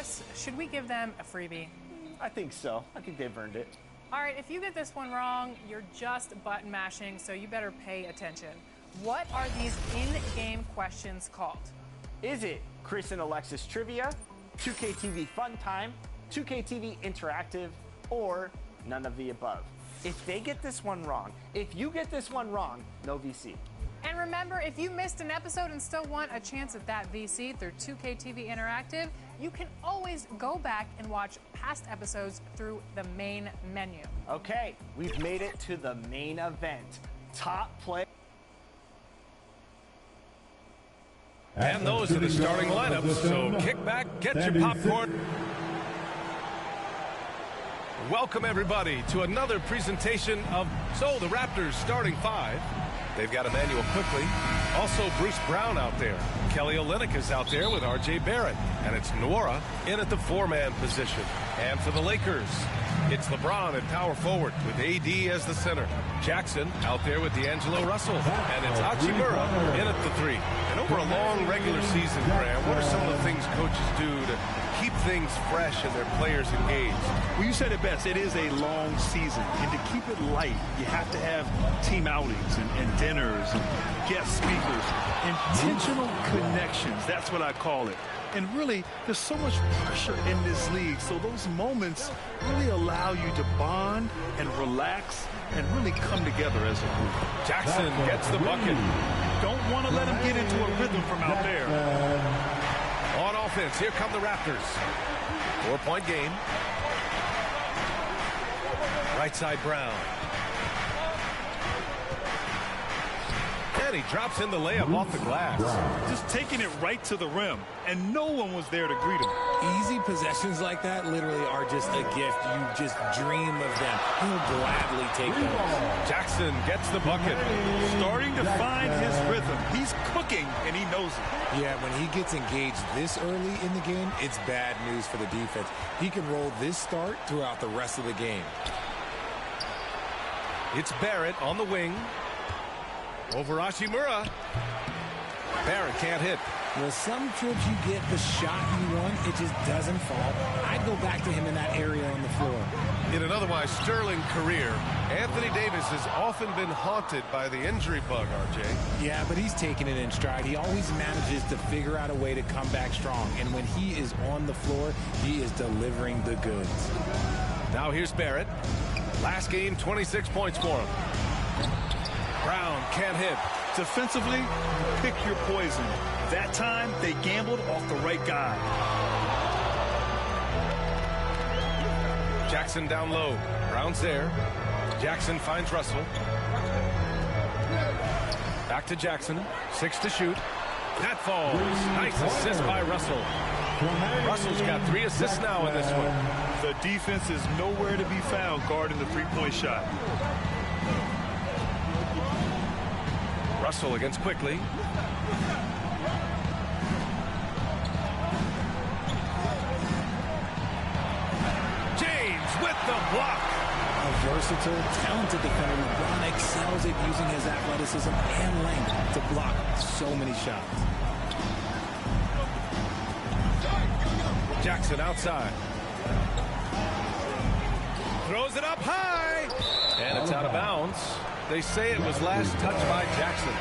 Chris, should we give them a freebie? I think so. I think they've earned it. All right, if you get this one wrong, you're just button mashing, so you better pay attention. What are these in-game questions called? Is it Chris and Alexis Trivia, 2K TV Fun Time, 2K TV Interactive, or none of the above? If they get this one wrong, if you get this one wrong, no VC. And remember, if you missed an episode and still want a chance at that VC through 2K TV Interactive, you can always go back and watch past episodes through the main menu. Okay, we've made it to the main event. Top play. And those are the starting lineups, so kick back, get your popcorn. Welcome, everybody, to another presentation of the Raptors starting five. They've got Emmanuel Quickley, also Bruce Brown out there. Kelly Olynyk is out there with R.J. Barrett, and it's Nwora in at the four-man position. And for the Lakers, it's LeBron at power forward with A.D. as the center. Jackson out there with D'Angelo Russell, and it's Hachimura in at the three. And over a long regular season, Graham, what are some of the things coaches do to keep things fresh and their players engaged? Well, you said it best. It is a long season, and to keep it light, you have to have team outings and dinners and guest speakers. Intentional connections, that's what I call it. And really, there's so much pressure in this league, so those moments really allow you to bond and relax and really come together as a group. Jackson gets the bucket. Don't want to let him get into a rhythm from out there. On offense, here come the Raptors. 4-point game. Right side Brown. And he drops in the layup off the glass. Just taking it right to the rim, and no one was there to greet him. Easy possessions like that literally are just a gift. You just dream of them. He'll gladly take those. Jackson gets the bucket. Starting to find his rhythm. He's cooking, and he knows it. Yeah, when he gets engaged this early in the game, it's bad news for the defense. He can roll this start throughout the rest of the game. It's Barrett on the wing. Over Hachimura. Barrett can't hit. Well, some trips you get the shot you want, it just doesn't fall. I'd go back to him in that area on the floor. In an otherwise sterling career, Anthony Davis has often been haunted by the injury bug, RJ. Yeah, but he's taking it in stride. He always manages to figure out a way to come back strong. And when he is on the floor, he is delivering the goods. Now here's Barrett. Last game, 26 points for him. Brown can't hit. Defensively, pick your poison. That time, they gambled off the right guy. Jackson down low. Brown's there. Jackson finds Russell. Back to Jackson. 6 to shoot. That falls. Nice assist by Russell. Russell's got 3 assists now in this one. The defense is nowhere to be found guarding the three-point shot. Russell against Quickley. James with the block. A versatile, talented defender. LeBron excels at using his athleticism and length to block so many shots. Jackson outside. Throws it up high. And it's out of bounds. They say it was last touched by Jackson.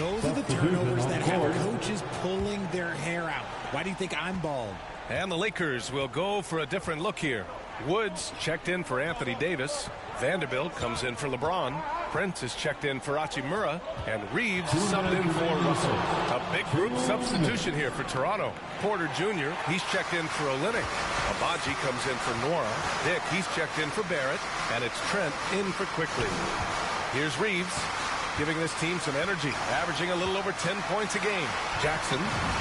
Those are the turnovers that have coaches pulling their hair out. Why do you think I'm bald? And the Lakers will go for a different look here. Woods checked in for Anthony Davis. Vanderbilt comes in for LeBron. Prince is checked in for Hachimura. And Reeves is subbed in for Russell. A big group substitution here for Toronto. Porter Jr., he's checked in for Olynyk. Abaji comes in for Nwora. Dick, he's checked in for Barrett. And it's Trent in for Quickley. Here's Reeves, giving this team some energy, averaging a little over 10 points a game. Jackson,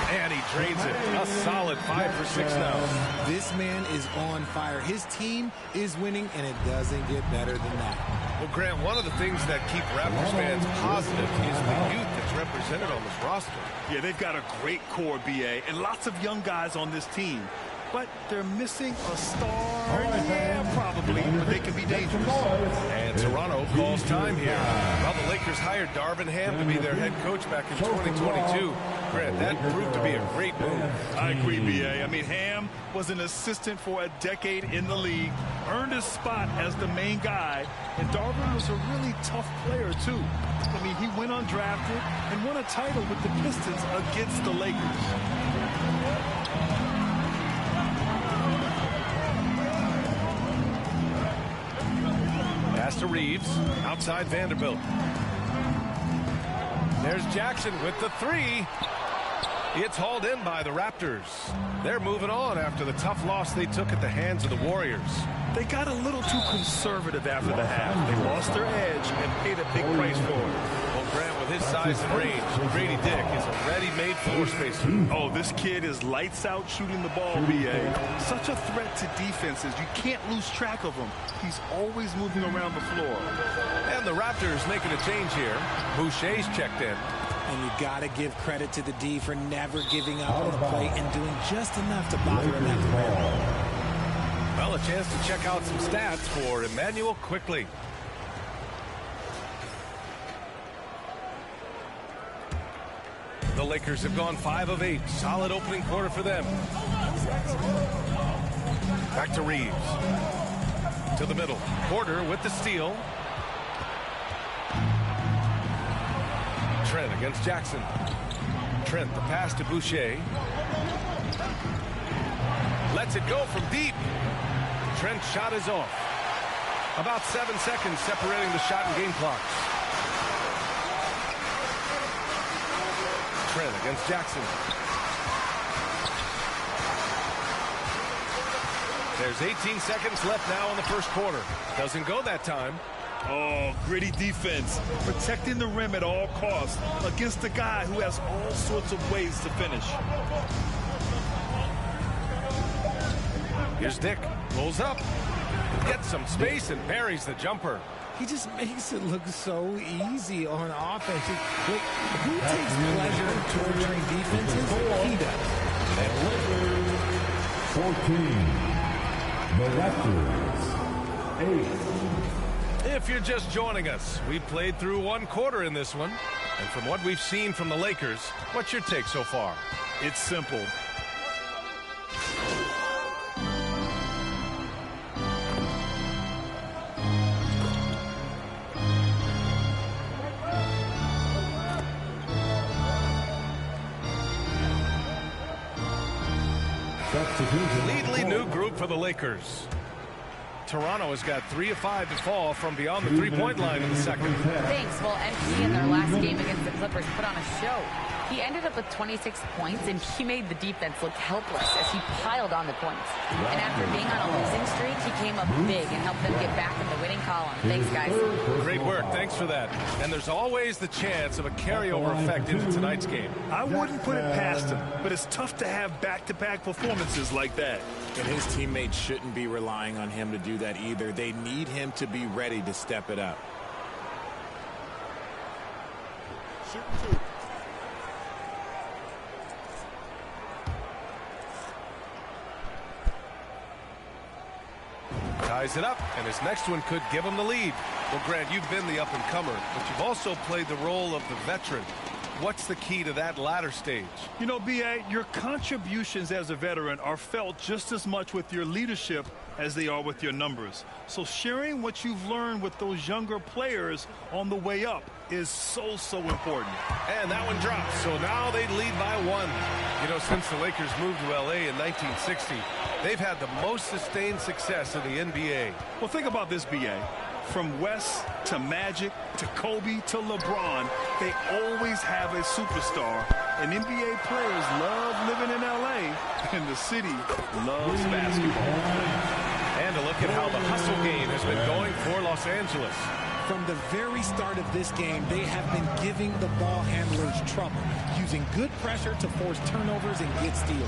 and he drains it. A solid 5 for 6 now. This man is on fire. His team is winning, and it doesn't get better than that. Well, Grant, one of the things that keep Raptors fans positive is the youth that's represented on this roster. Yeah, they've got a great core, BA, and lots of young guys on this team. But they're missing a star. Yeah, probably, but they can be dangerous. And Toronto calls time here. Well, the Lakers hired Darvin Ham to be their head coach back in 2022. Grant, that proved to be a great move. I agree, B.A. I mean, Ham was an assistant for a decade in the league, earned his spot as the main guy, and Darvin was a really tough player, too. I mean, he went undrafted and won a title with the Pistons against the Lakers. Pass to Reeves, outside Vanderbilt. There's Jackson with the three. It's hauled in by the Raptors. They're moving on after the tough loss they took at the hands of the Warriors. They got a little too conservative after the half. They lost their edge and paid a big price for it. Well, Grant, with his size and range, Grady Dick is a ready-made floor spacer. Oh, this kid is lights out shooting the ball, B.A. Such a threat to defenses. You can't lose track of him. He's always moving around the floor. And the Raptors making a change here. Boucher's checked in. And you got to give credit to the D for never giving up on the plate and doing just enough to bother him at the rim. Well, a chance to check out some stats for Immanuel Quickley. The Lakers have gone 5 of 8. Solid opening quarter for them. Back to Reeves. To the middle. Porter with the steal. Trent against Jackson. Trent, the pass to Boucher. Lets it go from deep. Trent's shot is off. About 7 seconds separating the shot and game clocks. Trent against Jackson. There's 18 seconds left now in the first quarter. Doesn't go that time. Oh, gritty defense. Protecting the rim at all costs against a guy who has all sorts of ways to finish. Here's Dick. Rolls up. Gets some space and buries the jumper. He just makes it look so easy on offense. Look, who takes pleasure in torturing defenses? He does. 14. The Raptors. 8. If you're just joining us, we played through one quarter in this one. And from what we've seen from the Lakers, what's your take so far? It's simple. Completely new group for the Lakers. Toronto has got 3 of 5 to fall from beyond the three-point line in the second. Thanks. Well, MP in their last game against the Clippers put on a show. He ended up with 26 points, and he made the defense look helpless as he piled on the points. And after being on a losing streak, he came up big and helped them get back in the winning column. Thanks, guys. Great work. Thanks for that. And there's always the chance of a carryover effect into tonight's game. I wouldn't put it past him, but it's tough to have back-to-back performances like that. And his teammates shouldn't be relying on him to do that either. They need him to be ready to step it up. Shoot two. Ties it up, and his next one could give him the lead. Well, Grant, you've been the up-and-comer, but you've also played the role of the veteran. What's the key to that latter stage? You know, B.A., your contributions as a veteran are felt just as much with your leadership as they are with your numbers. So sharing what you've learned with those younger players on the way up is so important. And that one drops, so now they lead by 1. You know, since the Lakers moved to L.A. in 1960, they've had the most sustained success in the NBA. Well, think about this, B.A. From West to Magic to Kobe to LeBron, they always have a superstar. And NBA players love living in L.A., and the city loves basketball. And a look at how the hustle game has been going for Los Angeles. From the very start of this game, they have been giving the ball handlers trouble, using good pressure to force turnovers and get steals.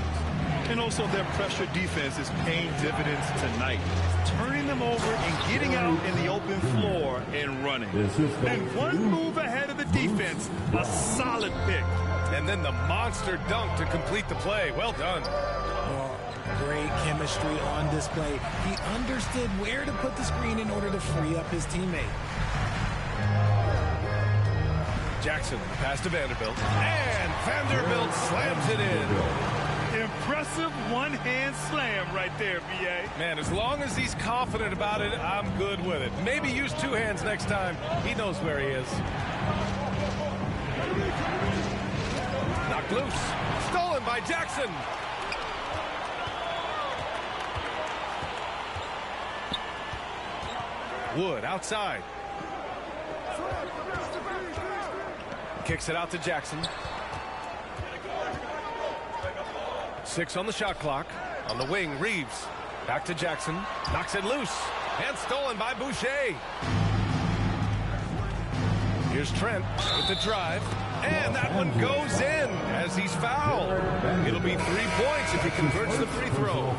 And also their pressure defense is paying dividends tonight, turning them over and getting out in the open floor and running. And one move ahead of the defense, a solid pick. And then the monster dunk to complete the play. Well done. Well, great chemistry on display. He understood where to put the screen in order to free up his teammate. Jackson, pass to Vanderbilt. And Vanderbilt slams it in. Impressive one-hand slam right there, B.A. Man, as long as he's confident about it, I'm good with it. Maybe use two hands next time. He knows where he is. Knocked loose. Stolen by Jackson. Wood outside. Kicks it out to Jackson. 6 on the shot clock. On the wing, Reeves. Back to Jackson. Knocks it loose. And stolen by Boucher. Here's Trent with the drive. And that one goes in as he's fouled. It'll be 3 points if he converts the free throw.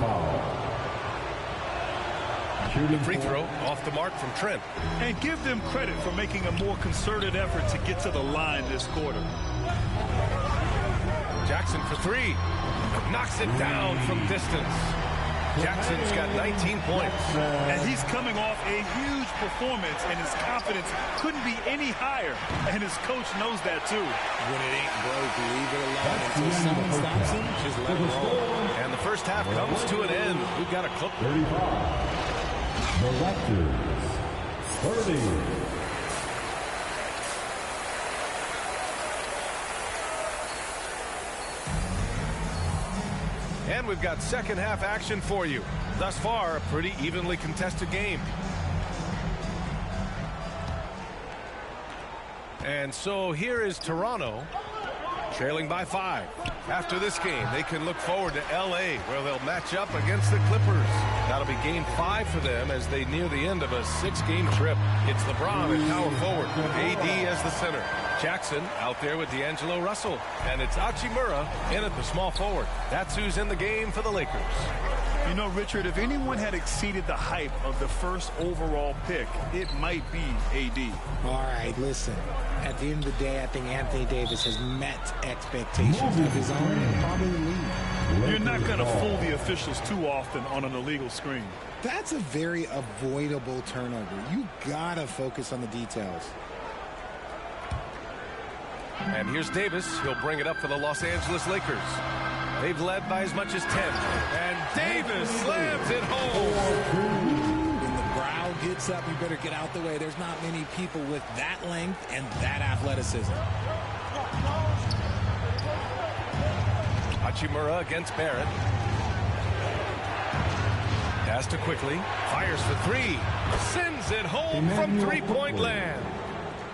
The free throw off the mark from Trent. And give them credit for making a more concerted effort to get to the line this quarter. Jackson for 3. Knocks it down from distance. Jackson's got 19 points. And he's coming off a huge performance, and his confidence couldn't be any higher. And his coach knows that, too. When it ain't broke, leave it alone. Until someone stops him, just let it roll. And the first half comes to an end. We've got a clip. 35. The Raptors, 30. And we've got second half action for you. Thus far, a pretty evenly contested game. And so here is Toronto, trailing by 5. After this game, they can look forward to L.A., where they'll match up against the Clippers. That'll be game 5 for them as they near the end of a 6-game trip. It's LeBron at power forward, AD as the center. Jackson out there with D'Angelo Russell. And it's Hachimura in at the small forward. That's who's in the game for the Lakers. You know, Richard, if anyone had exceeded the hype of the first overall pick, it might be AD. All right, listen. At the end of the day, I think Anthony Davis has met expectations of his own and probably the league. You're not going to fool the officials too often on an illegal screen. That's a very avoidable turnover. You got to focus on the details. And here's Davis. He'll bring it up for the Los Angeles Lakers. They've led by as much as 10. And Davis slams it home. When the brow gets up, you better get out the way. There's not many people with that length and that athleticism. Hachimura against Barrett. Pass to Quickly. Fires for 3. Sends it home from three-point land.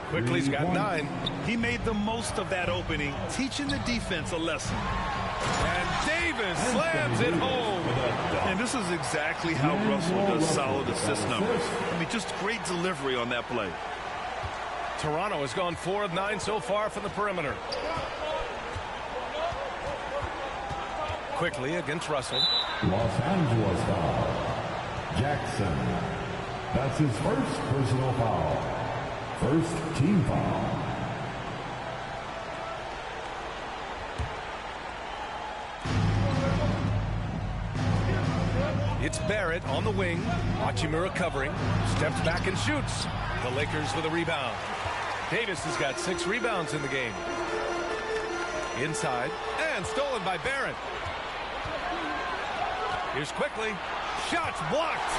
Quickly's got 9. He made the most of that opening, teaching the defense a lesson. And Davis slams it home. And this is exactly how Russell does solid assist numbers. I mean, just great delivery on that play. Toronto has gone 4 of 9 so far from the perimeter. Quickly against Russell. Los Angeles foul. Jackson. That's his first personal foul. First team foul. It's Barrett on the wing. Hachimura covering. Steps back and shoots. The Lakers with a rebound. Davis has got 6 rebounds in the game. Inside. And stolen by Barrett. Here's Quickly. Shots blocked.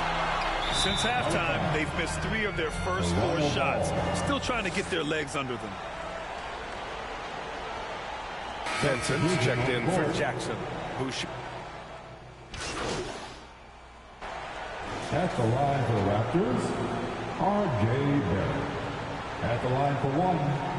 Since halftime, they've missed 3 of their first 4 shots. Still trying to get their legs under them. Benson's checked in for Jackson. Who At the line for the Raptors, R.J. Barrett. At the line for 1.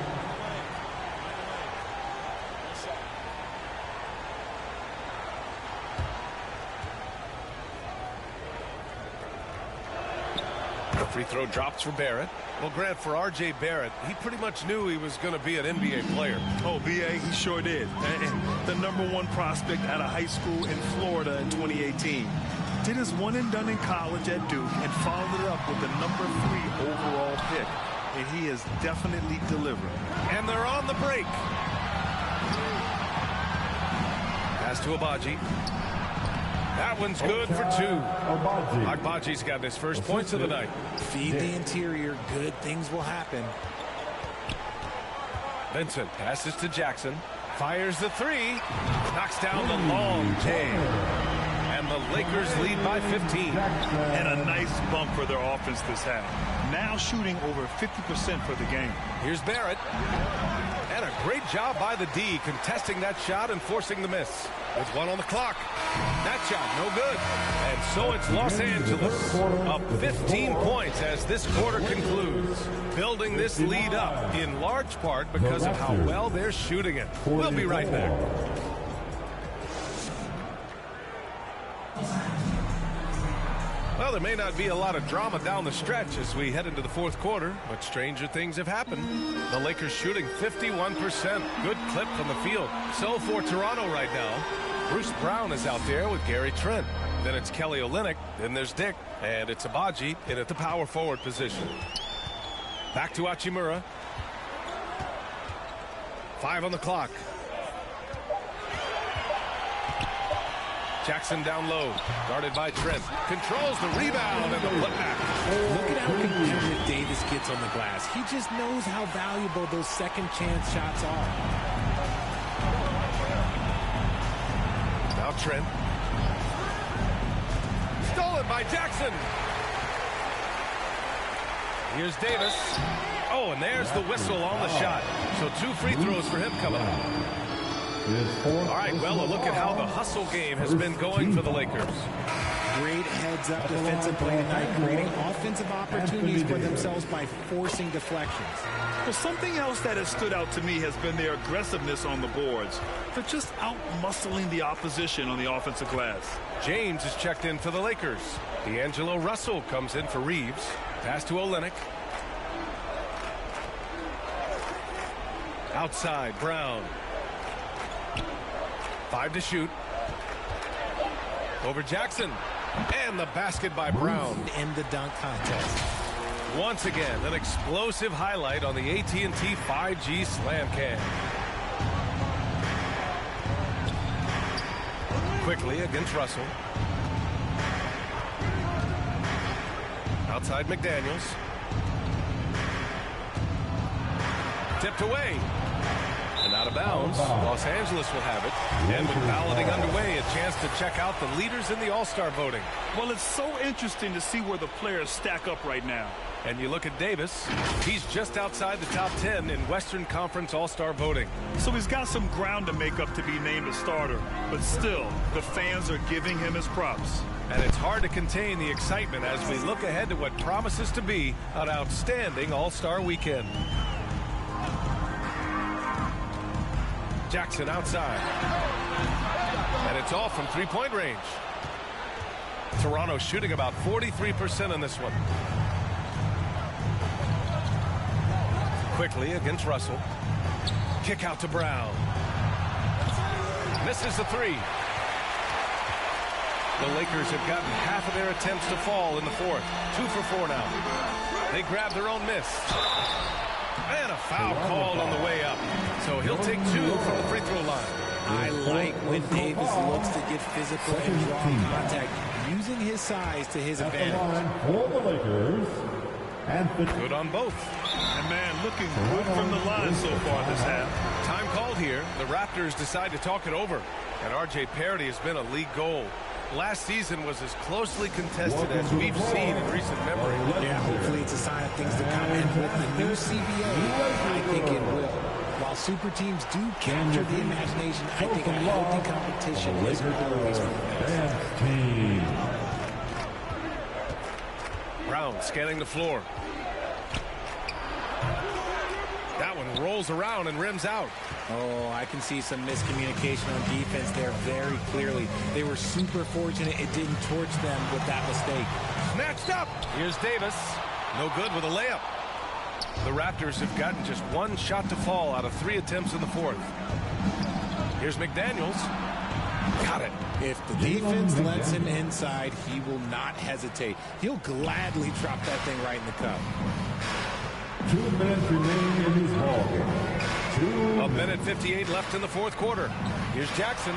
Free throw drops for Barrett. Well, Grant, for R.J. Barrett, he pretty much knew he was going to be an NBA player. Oh, B.A., he sure did. And the #1 prospect out of high school in Florida in 2018. Did his one and done in college at Duke and followed it up with the #3 overall pick. And he has definitely delivered. And they're on the break. Pass to Agbaji. That one's good for 2. Agbaji's got his first points of the night. Feed the interior. Good things will happen. Vincent passes to Jackson. Fires the three. Knocks down the long J. And the Lakers lead by 15. And a nice bump for their offense this half. Now shooting over 50% for the game. Here's Barrett. And a great job by the D contesting that shot and forcing the miss. With 1 on the clock. That shot no good. And so it's Los Angeles up 15 points as this quarter concludes. Building this lead up in large part because of how well they're shooting it. We'll be right back. Well, there may not be a lot of drama down the stretch as we head into the fourth quarter, but stranger things have happened. The Lakers shooting 51%. Good clip from the field. So for Toronto right now, Bruce Brown is out there with Gary Trent. Then it's Kelly Olynyk. Then there's Dick. And it's Abaji in at the power forward position. Back to Hachimura. 5 on the clock. Jackson down low, guarded by Trent. Controls the rebound and the putback. Look at how competitive Davis gets on the glass. He just knows how valuable those second chance shots are. Now Trent. Stolen by Jackson. Here's Davis. Oh, and there's the whistle on the shot. So 2 free throws for him coming up. All right, well, a look at how the hustle game has been going for the Lakers. Great heads-up defensive play tonight, creating offensive opportunities for themselves by forcing deflections. Well, something else that has stood out to me has been their aggressiveness on the boards. They're just out-muscling the opposition on the offensive glass. James is checked in for the Lakers. D'Angelo Russell comes in for Reeves. Pass to Olynyk. Outside, Brown. 5 to shoot. Over Jackson. And the basket by Brown. In the dunk contest. Once again, an explosive highlight on the AT&T 5G Slam Cam. Quickly against Russell. Outside McDaniels. Tipped away. And out of bounds. Los Angeles will have it. And with balloting underway, a chance to check out the leaders in the All-Star voting. Well, it's so interesting to see where the players stack up right now. And you look at Davis, he's just outside the top 10 in Western Conference All-Star voting. So he's got some ground to make up to be named a starter. But still, the fans are giving him his props. And it's hard to contain the excitement as we look ahead to what promises to be an outstanding All-Star weekend. Jackson outside. And it's off from three-point range. Toronto shooting about 43% in this one. Quickly against Russell. Kick out to Brown. Misses the three. The Lakers have gotten half of their attempts to fall in the fourth. 2 for 4 now. They grab their own miss. And a foul called on the way up. So he'll take 2 from the free throw line. I like when Davis looks to get physical and draw contact, using his size to his advantage. For the Lakers. Good on both. And man, looking good from the line so far this half. Time called here. The Raptors decide to talk it over. And R.J. Parody has been a league goal. Last season was as closely contested as we've seen in recent memory. Yeah, hopefully it's a sign of things to come. And with the new CBA, I think it will. While super teams do capture the imagination, I think a healthy competition is always for the best. Brown scanning the floor. That one rolls around and rims out. Oh, I can see some miscommunication on defense there very clearly. They were super fortunate it didn't torch them with that mistake. Snatched up. Here's Davis. No good with a layup. The Raptors have gotten just 1 shot to fall out of 3 attempts in the fourth. Here's McDaniels. Got it. If the defense lets him inside, he will not hesitate. He'll gladly drop that thing right in the cup. 2 minutes remaining in this ball game. 1 minute 58 left in the fourth quarter. Here's Jackson.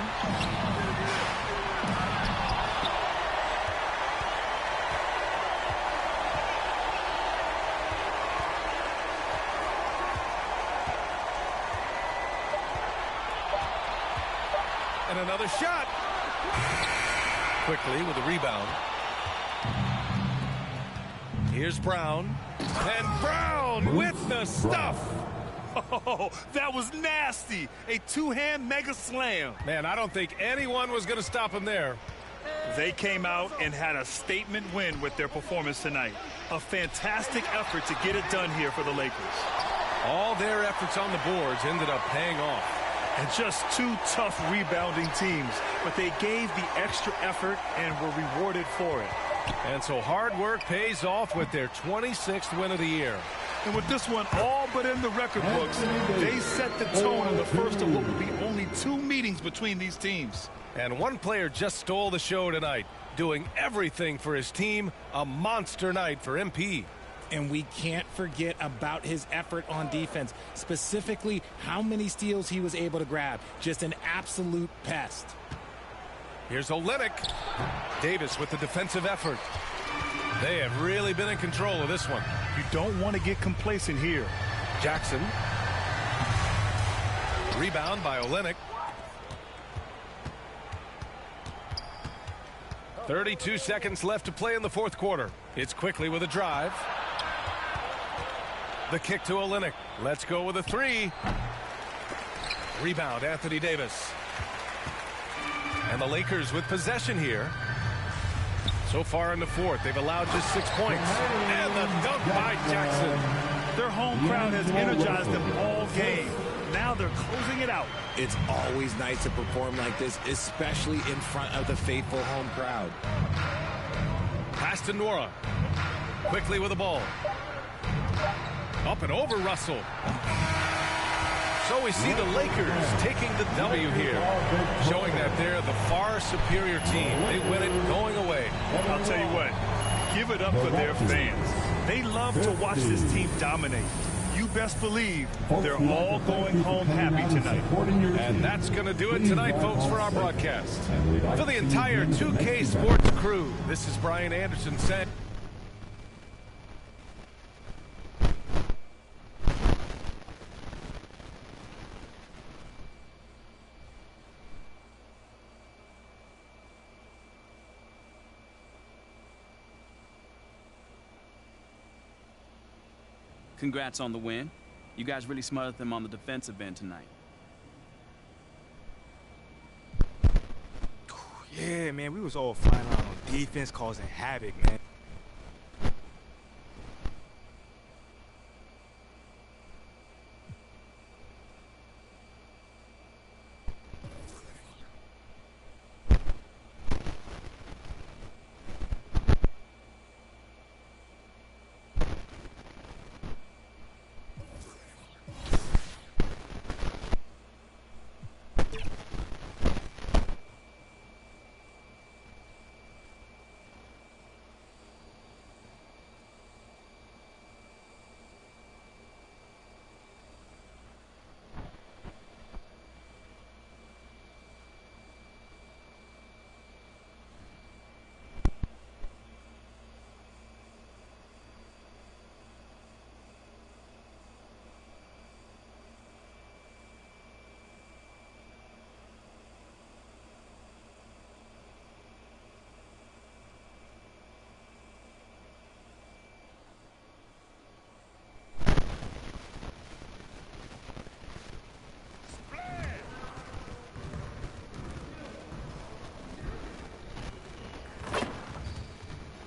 another shot. Quickly with a rebound. Here's Brown. And Brown with the stuff. Oh, that was nasty. A two-hand mega slam. Man, I don't think anyone was going to stop him there. They came out and had a statement win with their performance tonight. A fantastic effort to get it done here for the Lakers. All their efforts on the boards ended up paying off. And just two tough rebounding teams, but they gave the extra effort and were rewarded for it. And so hard work pays off with their 26th win of the year. And with this one all but in the record books, they set the tone in the first of what will be only 2 meetings between these teams. And one player just stole the show tonight, doing everything for his team. A monster night for MP. And we can't forget about his effort on defense, specifically how many steals he was able to grab. Just an absolute pest. Here's Olynyk. Davis with the defensive effort. They have really been in control of this one. You don't want to get complacent here. Jackson. Rebound by Olynyk. 32 seconds left to play in the fourth quarter. It's Quickly with a drive. The kick to Olynyk. Let's go with a 3. Rebound, Anthony Davis. And the Lakers with possession here. So far in the fourth, they've allowed just 6 points. And the dunk by Jackson. Their home crowd has energized them all game. Now they're closing it out. It's always nice to perform like this, especially in front of the faithful home crowd. Pass to Nora. Quickly with the ball. Up and over Russell. So we see the Lakers taking the W here, showing that they're the far superior team. They win it going away. I'll tell you what, give it up for their fans. They love to watch this team dominate. You best believe they're all going home happy tonight. And that's going to do it tonight, folks, for our broadcast. For the entire 2K Sports crew, this is Brian Anderson saying... Congrats on the win. You guys really smothered them on the defensive end tonight. Yeah, man, we was all flying around on defense, causing havoc, man.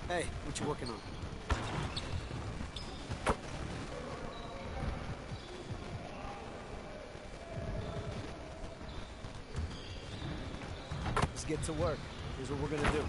Hey, what you working on? Let's get to work. Here's what we're gonna do.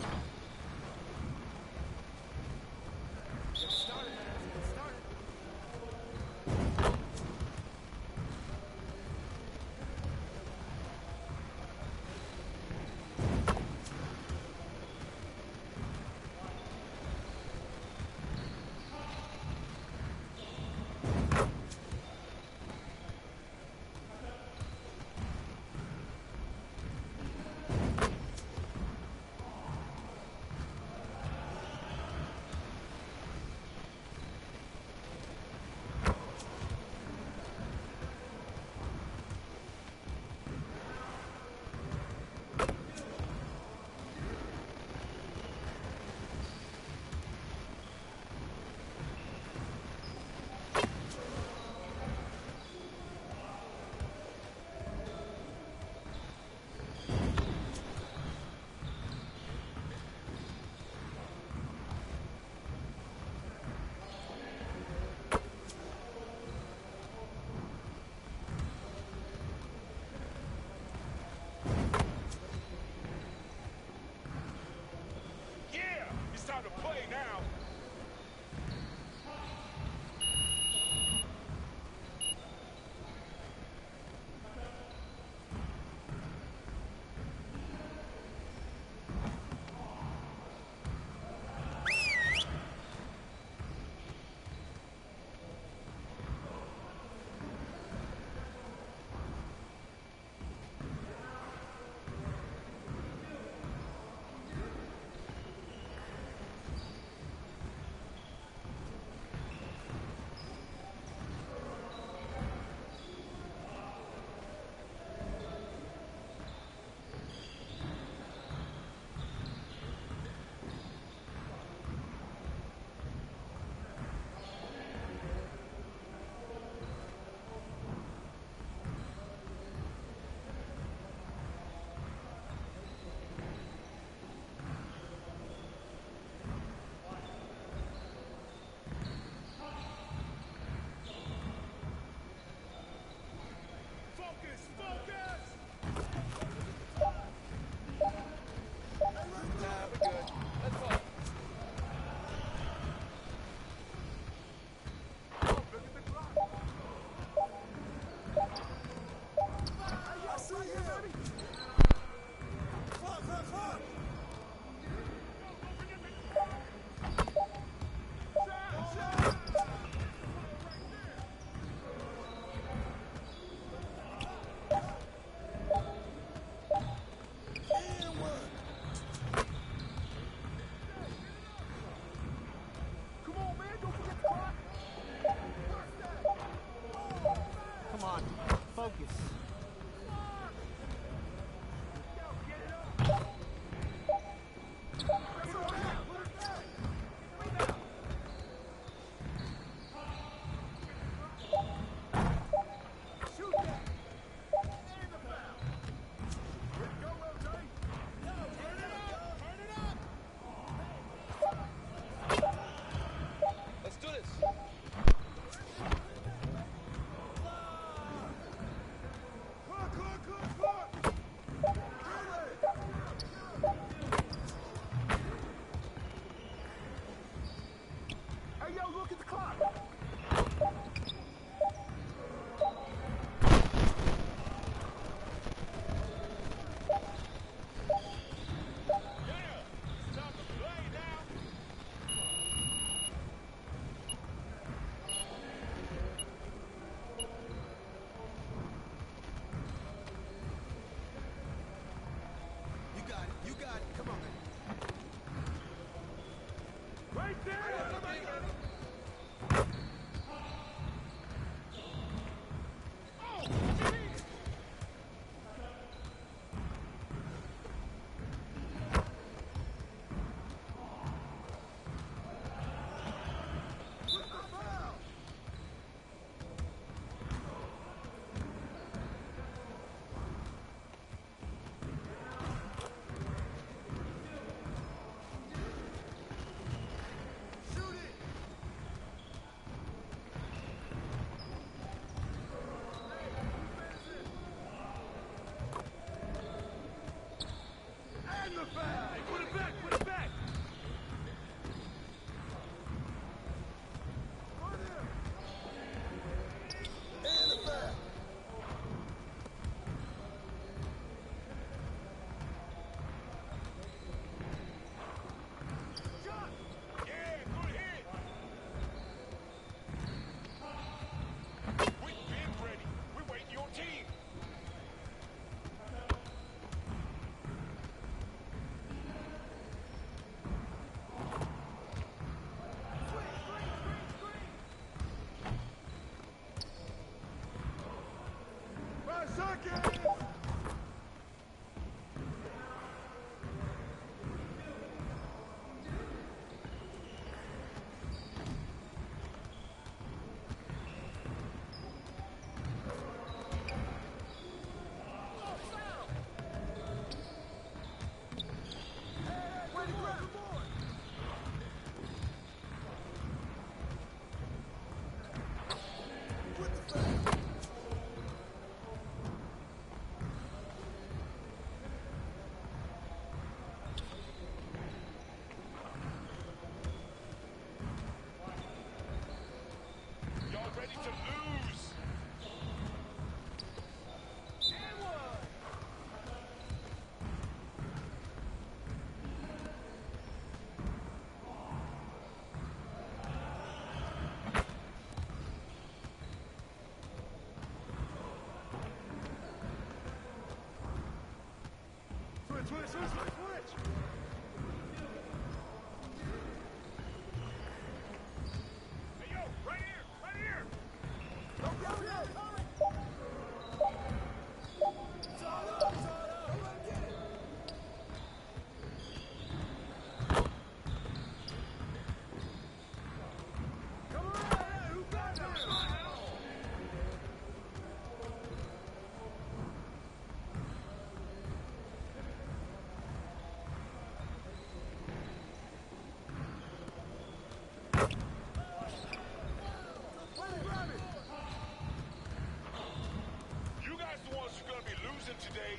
Today.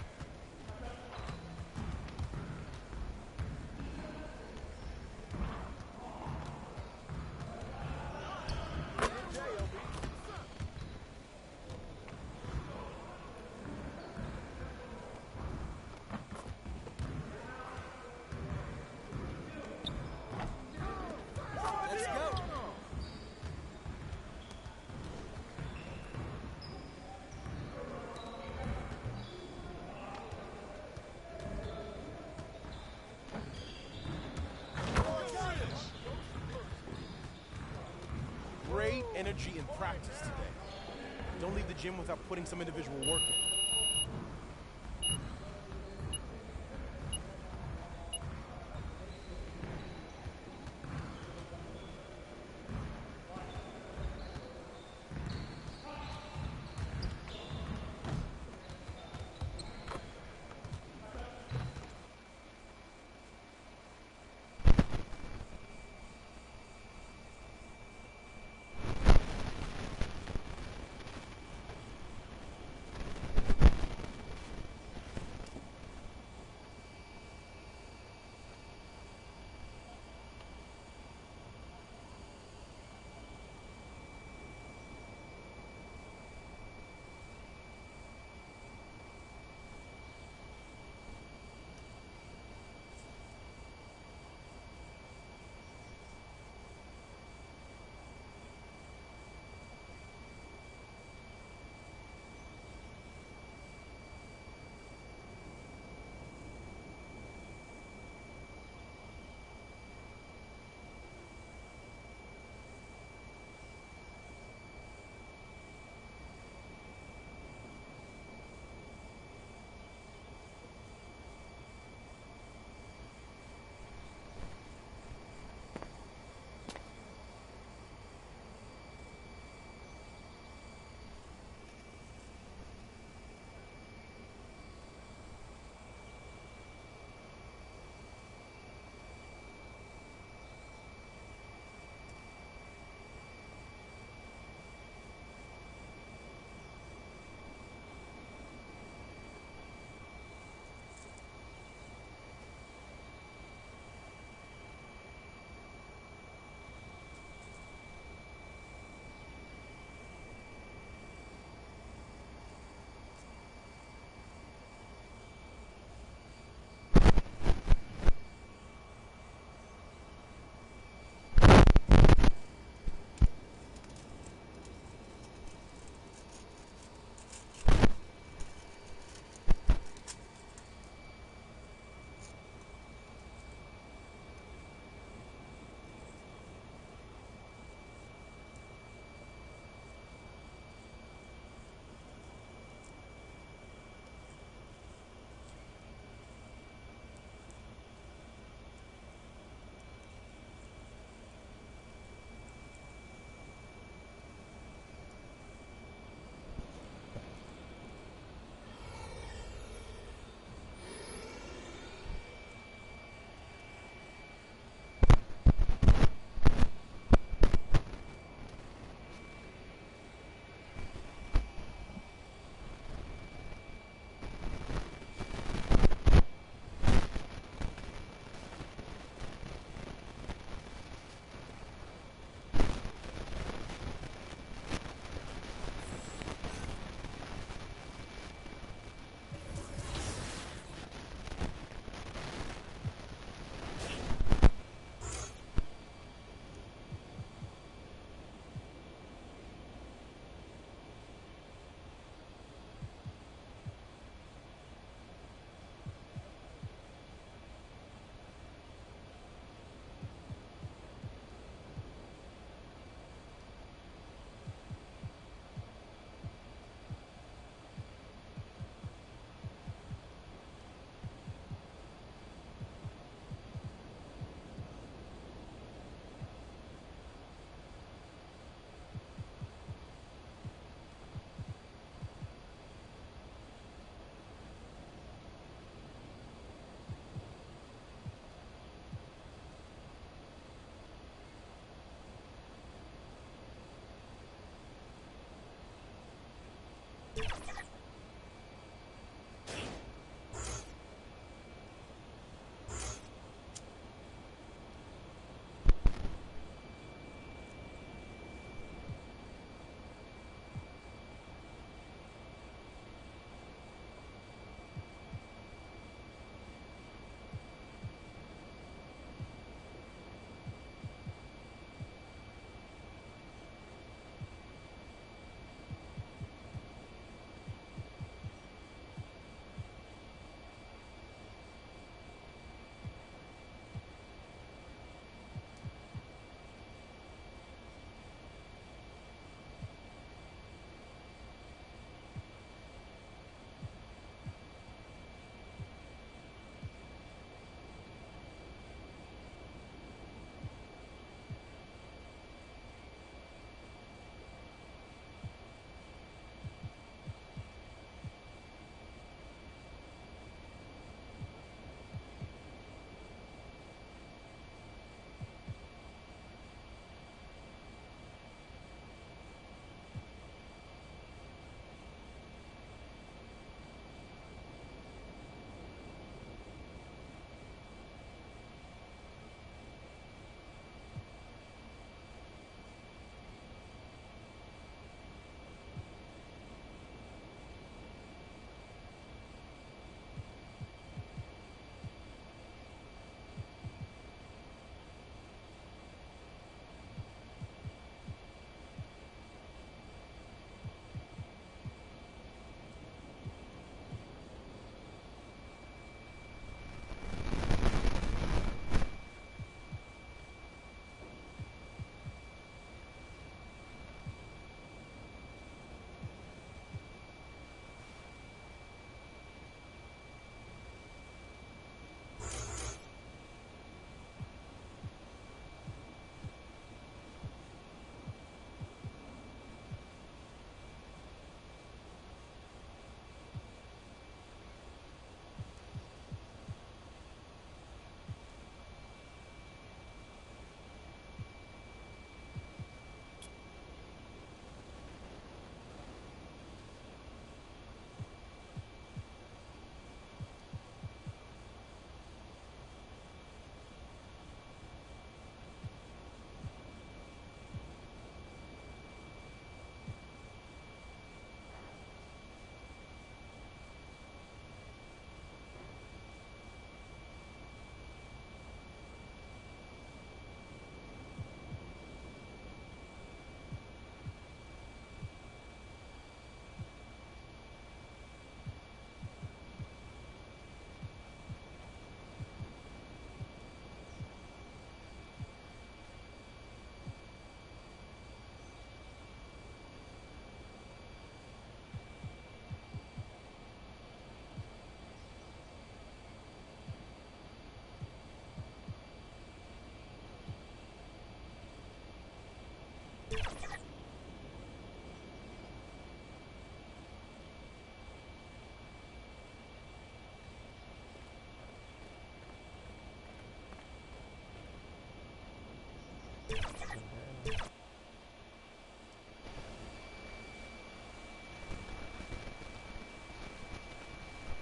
Great energy in practice today. Don't leave the gym without putting some individual work in.